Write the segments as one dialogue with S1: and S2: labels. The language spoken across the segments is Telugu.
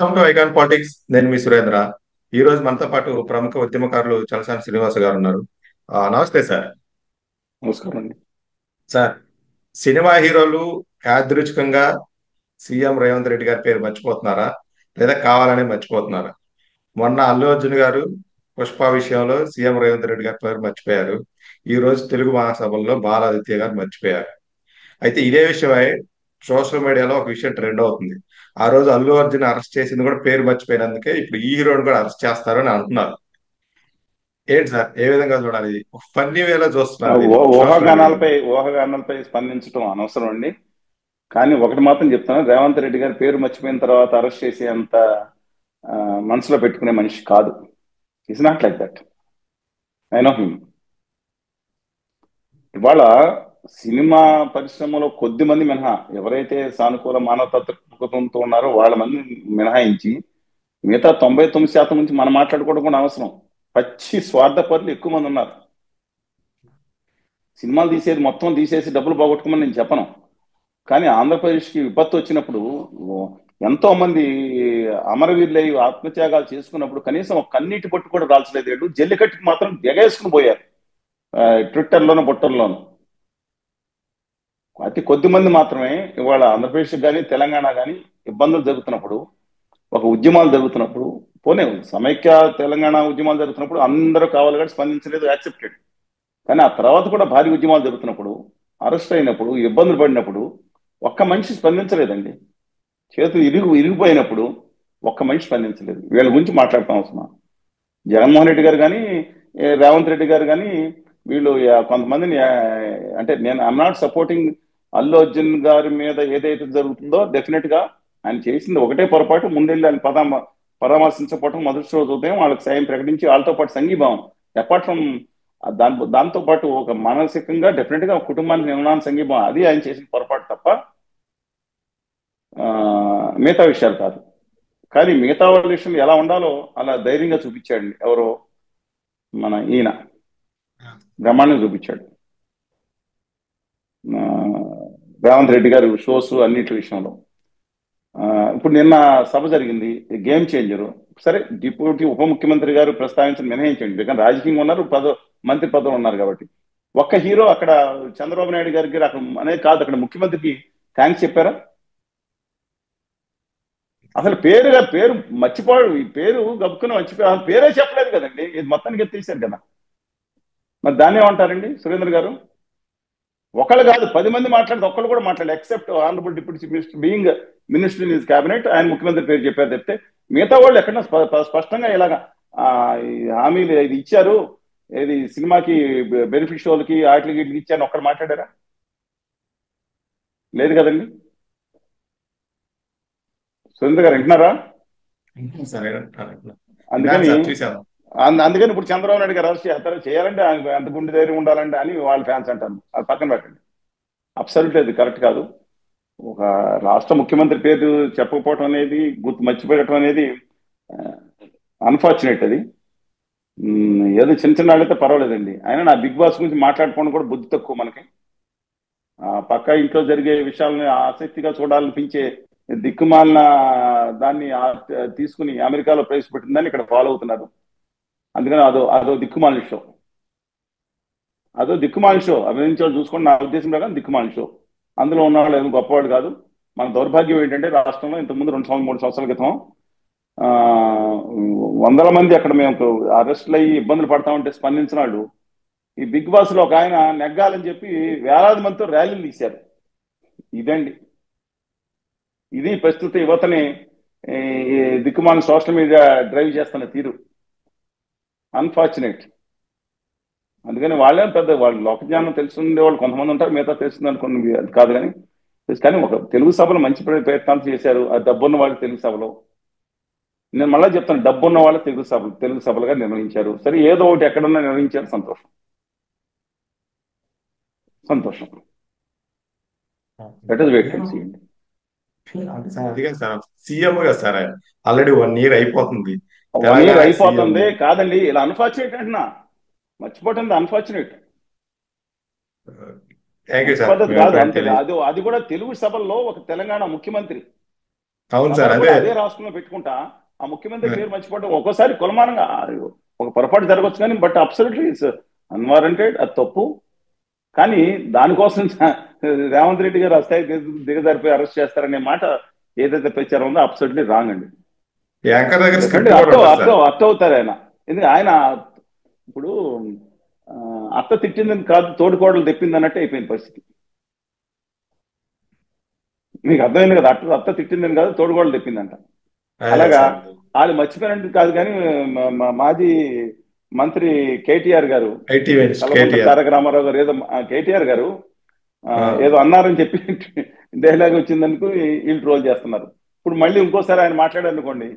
S1: Welcome to icon politics. నేను మీ సురేంద్ర. ఈ రోజు మనతో పాటు ప్రముఖ ఉద్యమకారులు చలసాని శ్రీనివాస గారు ఉన్నారు. నమస్తే సార్.
S2: నమస్కారం అండి.
S1: సార్, సినిమా హీరోలు యాదృచ్ఛికంగా సీఎం రేవంత్ రెడ్డి గారి పేరు మర్చిపోతున్నారా, లేదా కావాలని మర్చిపోతున్నారా? మొన్న అల్లు అర్జున్ గారు పుష్ప విషయంలో సీఎం రేవంత్ రెడ్డి గారి పేరు మర్చిపోయారు. ఈ రోజు తెలుగు మహాసభల్లో బాలాదిత్య గారు మర్చిపోయారు. అయితే ఇదే విషయమై సోషల్ మీడియాలో ఒక విషయం ట్రెండ్ అవుతుంది. ఆ రోజు అల్లు అర్జున్ అరెస్ట్ చేసింది కూడా పేరు మర్చిపోయినందుకే ఇప్పుడు ఈ హీరోని కూడా అరెస్ట్ చేస్తారని అంటున్నారు. ఏంటి సార్, ఏ విధంగా చూడాలి? ఫన్నీ వేలో చూస్తున్నారు దీన్ని సోషల్ మీడియాలో.
S2: ఊహాగానాలపై స్పందించడం అనవసరం అండి. కానీ ఒకటి మాత్రం చెప్తాను, రేవంత్ రెడ్డి గారి పేరు మర్చిపోయిన తర్వాత అరెస్ట్ చేసే అంత మనసులో పెట్టుకునే మనిషి కాదు. It's not like that. I know him. ఇవాళ సినిమా పరిశ్రమలో కొద్ది మంది మినహా ఎవరైతే సానుకూల మానవతాత్మకతంతో ఉన్నారో వాళ్ళ మంది మినహాయించి మిగతా 99% నుంచి మనం మాట్లాడుకోవడం కూడా అవసరం. పచ్చి స్వార్థపరులు ఎక్కువ మంది ఉన్నారు. సినిమాలు తీసేది మొత్తం తీసేసి డబ్బులు పోగొట్టుకోమని నేను చెప్పను. కానీ ఆంధ్రప్రదేశ్కి విపత్తు వచ్చినప్పుడు ఎంతో మంది అమరవీరులై ఆత్మత్యాగాలు చేసుకున్నప్పుడు కనీసం ఒక కన్నీటి పట్టు కూడా దాల్చలేదు. వీళ్ళు జల్లికట్టుకు మాత్రం దిగేసుకుని పోయారు. ట్విట్టర్లోను బుట్టర్లోను అతి కొద్ది మంది మాత్రమే ఇవాళ ఆంధ్రప్రదేశ్ కానీ తెలంగాణ కానీ ఇబ్బందులు జరుగుతున్నప్పుడు, ఒక ఉద్యమాలు జరుగుతున్నప్పుడు, పోనీ సమైక్య తెలంగాణ ఉద్యమాలు జరుగుతున్నప్పుడు అందరూ కావాలి కానీ స్పందించలేదు, యాక్సెప్టెడ్. కానీ ఆ తర్వాత కూడా భారీ ఉద్యమాలు జరుగుతున్నప్పుడు, అరెస్ట్ అయినప్పుడు, ఇబ్బందులు పడినప్పుడు ఒక్క మనిషి స్పందించలేదండి. చేతులు ఇరిగిపోయినప్పుడు ఒక్క మనిషి స్పందించలేదు. వీళ్ళ గురించి మాట్లాడతాం అవసరం. జగన్మోహన్ రెడ్డి గారు కానీ రేవంత్ రెడ్డి గారు కానీ వీళ్ళు కొంతమందిని అంటే నేను I'm not supporting Allu Arjun గారి మీద ఏదైతే జరుగుతుందో డెఫినెట్ గా ఆయన చేసింది ఒకటే పొరపాటు, ముందెళ్ళి ఆయన పరామర్శించకపోవటం. మొదటి రోజు ఉదయం వాళ్ళకి సాయం ప్రకటించి వాళ్ళతో పాటు సంఘీభావం. అపార్ట్ ఫ్రమ్ దాంతో పాటు ఒక మానసికంగా డెఫినెట్ గా కుటుంబానికి నిర్మాణ సంఘీభావం, అది ఆయన చేసిన పొరపాటు తప్ప మిగతా విషయాలు కాదు. కానీ మిగతా వాళ్ళ విషయం ఎలా ఉండాలో అలా ధైర్యంగా చూపించాడు ఎవరో మన ఈయన, బ్రహ్మాండంగా చూపించాడు. రేవంత్ రెడ్డి గారి షోస్ అన్నిటి విషయంలో. ఇప్పుడు నిన్న సభ జరిగింది, గేమ్ చేంజరు. సరే, డిప్యూటీ ఉప ముఖ్యమంత్రి గారు ప్రస్తావించడం మినహాయించండి, కానీ రాజకీయంగా ఉన్నారు, మంత్రి పదవులు ఉన్నారు కాబట్టి. ఒక్క హీరో అక్కడ చంద్రబాబు నాయుడు గారికి అక్కడ అనేది కాదు, అక్కడ ముఖ్యమంత్రికి థ్యాంక్స్ చెప్పారా? అసలు పేరు మర్చిపోడు, ఈ పేరు గబుక్కుని మర్చిపోయారు, పేరే చెప్పలేదు కదండి. ఇది మొత్తానికి ఎత్తేసారు కదా. మరి దాన్ని ఏమంటారండి సురేంద్ర గారు? ఒకళ్ళు కాదు 10 మంది మాట్లాడితే ఒక్కళ్ళు కూడా మాట్లాడలేదు, except honourable deputy minister being minister in his cabinet. ఆయన ముఖ్యమంత్రి పేరు చెప్పారు చెప్తే మిగతా వాళ్ళు ఎక్కడ స్పష్టంగా ఇలాగా ఈ హామీలు ఇది ఇచ్చారు, ఏది సినిమాకి బెనిఫిట్ షోలకి వాటికి వీటికి ఇచ్చారని ఒక్కరు మాట్లాడారా? లేదు కదండి. సురేంద్ర గారు వింటున్నారా?
S1: సరే,
S2: అందుకని
S1: సార్ చూసాను.
S2: అందుకని ఇప్పుడు చంద్రబాబు నాయుడు గారు అరెస్ట్ చేస్తారు, చేయాలంటే ఆయన ఎంత గుండె ధైర్యం ఉండాలంటే అని వాళ్ళ ఫ్యాన్స్ అంటారు. అది పక్కన పెట్టండి. అబ్సల్యూట్ అది కరెక్ట్ కాదు. ఒక రాష్ట్ర ముఖ్యమంత్రి పేరు చెప్పకపోవటం అనేది, గుర్తు మర్చిపోయటం అనేది అన్ఫార్చునేట్. అది ఏదో చిన్న చిన్న వాళ్ళైతే పర్వాలేదండి. అయినా నా బిగ్ బాస్ గురించి మాట్లాడుకోవడం కూడా బుద్ధి తక్కువ మనకి. పక్క ఇంట్లో జరిగే విషయాలని ఆసక్తిగా చూడాలనిపించే దిక్కుమాలిన దాన్ని తీసుకుని అమెరికాలో ప్రవేశపెట్టిందని ఇక్కడ ఫాలో అవుతున్నారు. అందుకని అదో దిక్కుమాలిన షో, అభినందించాలి చూసుకోండి. నా ఉద్దేశం ప్రకారం దిక్కుమాలిన షో. అందులో ఉన్నవాళ్ళు ఏదో గొప్పవాడు కాదు. మన దౌర్భాగ్యం ఏంటంటే రాష్ట్రంలో ఇంతకుముందు 2-3 సంవత్సరాల క్రితం వందల మంది అక్కడ మేము అరెస్టులు అయ్యి ఇబ్బందులు పడతా ఉంటే స్పందించిన వాళ్ళు ఈ బిగ్ బాస్ లో ఒక ఆయన నెగ్గాలని చెప్పి వేలాది మందితో ర్యాలీలు తీశారు. ఇది ప్రస్తుత యువతని దిక్కుమాలిన సోషల్ మీడియా డ్రైవ్ చేస్తున్న తీరు. అన్ఫార్చునేట్. అందుకని వాళ్ళు లోకజ్ఞానం తెలుసుండే వాళ్ళు కొంతమంది ఉంటారు, మిగతా తెలుస్తుంది అనుకున్నది అది కాదు. కానీ ఒక తెలుగు సభలో మంచి ప్రయత్నాలు చేశారు. ఆ డబ్బున్న వాళ్ళు తెలుగు సభలో, నేను మళ్ళీ చెప్తాను, డబ్బున్న వాళ్ళు తెలుగు సభలుగా నిర్వహించారు. సరే, ఏదో ఒకటి ఎక్కడన్నా నిర్వహించారు, సంతోషం. Let us wait and see.
S1: అదిగా సార్, సీఎం గా సార్ ఆయన ఆల్రెడీ 1 year అయిపోతుంది.
S2: 1 year
S1: తెలంగాణ సీఎం.
S2: అయిపోతుంది కాదండి, ఇలా అన్ఫార్చునేట్ అంటున్నా. మర్చిపోతుంది అన్ఫార్చునేట్
S1: థ్యాంక్ యూ
S2: మంచి
S1: సార్.
S2: పద్ధతి కాదు. అంతే అది కూడా తెలుగు సభల్లో ఒక తెలంగాణ ముఖ్యమంత్రి
S1: అవును సార్,
S2: సభలు
S1: అదే.
S2: కూడా అదే రాష్ట్రంలో పెట్టుకుంటా ఆ ముఖ్యమంత్రి పేరు మర్చిపోవడం ఒక్కోసారి కులమానంగా ఒక పొరపాటు జరగవచ్చు, కానీ బట్ అబ్సల్యూట్లీ ఇట్స్ అన్వారంటెడ్, అది తప్పు. కానీ దానికోసం రేవంత్ రెడ్డి గారు ఆ స్థాయి దిగజారిపోయి అరెస్ట్ చేస్తారనే మాట ఏదైతే ప్రచారం ఉందో అబ్సల్యూట్లీ రాంగ్ అండి.
S1: యాంకర్ దగ్గర
S2: డెఫినెట్లీ
S1: స్క్రిప్ట్ కూడా
S2: అర్థం
S1: ఉంటుంది సార్.
S2: అర్థం అర్థం అవుతారు ఆయన. ఎందుకంటే ఆయన ఇప్పుడు ఆ, అత్త తిట్టిందని కాదు తోడుకోడలు తెప్పింది అన్నట్టు అయిపోయింది పరిస్థితి. మీకు అర్థమైంది కదా, అత్త తిట్టిందని కాదు తోడుకోడలు తెప్పిందంట.
S1: అదే
S2: అలాగా
S1: సార్.
S2: వాళ్ళు మర్చిపోయినట్టు కాదు, కానీ మాజీ మంత్రి కేటీఆర్ గారు,
S1: ఐటీ వెంచ్
S2: కల్వకుంట్ల
S1: కేటీఆర్.
S2: తారక రామారావు గారు ఏదో కేటీఆర్ గారు
S1: ఆ,
S2: ఏదో అన్నారని చెప్పి డైలాగ్ వచ్చిందనుకో వీళ్ళు ట్రోల్ చేస్తున్నారు. ఇప్పుడు మళ్ళీ ఇంకోసారి ఆయన మాట్లాడారనుకోండి,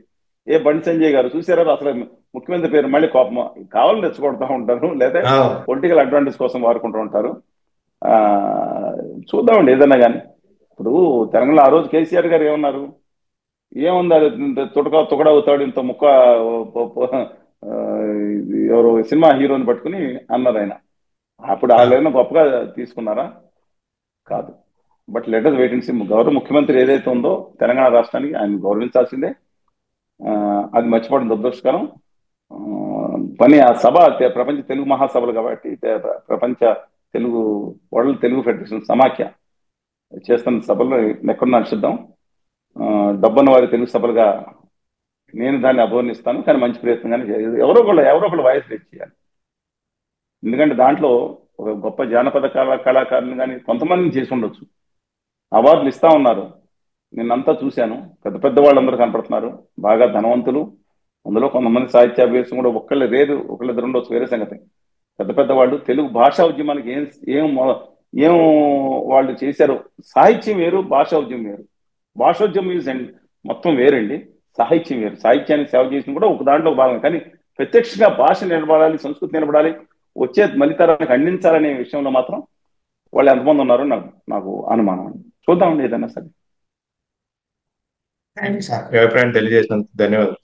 S2: ఏ బండి సంజయ్ గారు చూసారా అసలు ముఖ్యమంత్రి పేరు మళ్ళీ కోపం కావాలని తెచ్చుకుంటూ ఉంటారు, లేదా
S1: ఆ,
S2: పొలిటికల్ అడ్వాంటేజ్ కోసం వాడుకుంటూ ఉంటారు. ఆ చూద్దామండి ఏదన్నా కానీ. ఇప్పుడు తెలంగాణ ఆ రోజు కేసీఆర్ గారు ఏమన్నారు, ఏముంది అది ఇంత తుకడ అవుతాడు ఇంత ముక్క ఆ, ఎవరు సినిమా హీరోని పట్టుకుని అన్నారు ఆయన. అప్పుడు
S1: ఆ.
S2: వాళ్ళు ఏమైనా గొప్పగా తీసుకున్నారా? కాదు. But let us wait and see. గౌరవ ముఖ్యమంత్రి ఏదైతే ఉందో తెలంగాణ రాష్ట్రానికి ఆయన గౌరవించాల్సిందే. ఆ, అది మర్చిపోవడం దురదృష్టకరం. ఆ, పని ఆ సభ ప్రపంచ తెలుగు మహాసభలు కాబట్టి ప్రపంచ తెలుగు వరల్డ్ తెలుగు ఫెడరేషన్ సమాఖ్య చేస్తున్న సభల్లో ఎక్కడున్నా నిషిద్ధం. డబ్బన్న వారి తెలుగు సభలుగా నేను దాన్ని అభివర్ణిస్తాను, కానీ మంచి ప్రయత్నంగానే ఎవరో ఒకళ్ళు వాయిస్ రేట్ చేయాలి. ఎందుకంటే దాంట్లో ఒక గొప్ప జానపద కళాకారులు కానీ కొంతమందిని చేసి ఉండొచ్చు. అవార్డులు ఇస్తా ఉన్నారు, నిన్నంతా చూశాను, పెద్ద పెద్ద వాళ్ళందరూ కనపడుతున్నారు, బాగా ధనవంతులు. అందులో కొంతమంది సాహిత్యాభ్యాసం కూడా ఒకళ్ళిద్దరు ఉండొచ్చు, వేరే సంగతి. పెద్ద పెద్ద వాళ్ళు తెలుగు భాషా ఉద్యమానికి ఏం ఏం ఏం వాళ్ళు చేశారు. సాహిత్యం వేరు, భాషా ఉద్యమం వేరు. భాషోద్యమం ఈజ్ అండ్ మొత్తం వేరండి, సాహిత్యం వేరు. సాహిత్యానికి సేవ చేసిన కూడా ఒక దాంట్లో భాగం, కానీ ప్రత్యక్షంగా భాష నిలబడాలి, సంస్కృతి నిలబడాలి, వచ్చే మలితరానికి అందించాలనే విషయంలో మాత్రం వాళ్ళు ఎంతమంది ఉన్నారో నాకు నాకు అనుమానం అండి. చూద్దామండి ఏదైనా సరే.
S1: థ్యాంక్ యూ సార్, మీ అభిప్రాయం తెలియజేసినందుకు ధన్యవాదాలు.